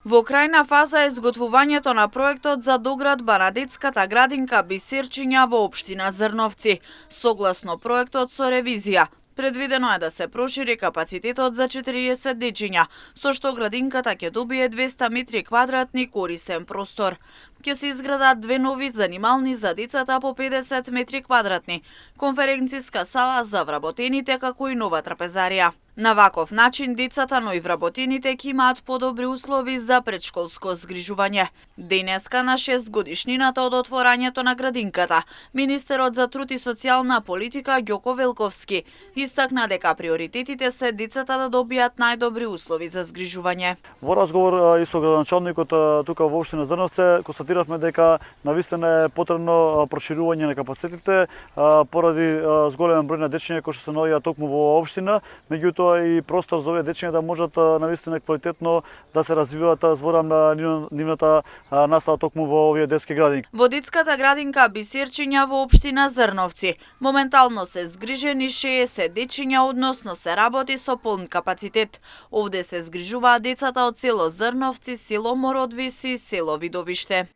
Во крајна фаза е изготвувањето на проектот за доградба на детската градинка Бисерчиња во општина Зрновци. Согласно проектот со ревизија, предвидено е да се прошири капацитетот за 40 дечиња, со што градинката ќе добие 200 метри квадратни корисен простор. Ќе се изградат две нови занимални за децата по 50 метри квадратни, конференциска сала за вработените како и нова трапезарија. На ваков начин децата, но и вработените ќе имаат подобри услови за предшколско згрижување. Денеска на 6 годишнината од отворањето на градинката, министерот за труд и социјална политика Ѓоко Велковски истакна дека приоритетите се децата да добијат најдобри услови за згрижување. Во разговор и со градоначалникот тука во општина Зрновци констатиравме дека навистина е потребно проширување на капацитетите поради зголемен број на дечиња кои што се наоѓаат токму во општина, меѓутоа и простор за овие дечиња да можат навистина квалитетно да се развиваат, зборам на нивната настава токму во овие детски градинки. Во детската градинка Бисерчиња во општина Зрновци моментално се згрижени 60 дечиња, односно се работи со полн капацитет. Овде се згрижуваат децата од село Зрновци, село Мородвис и село Видовиште.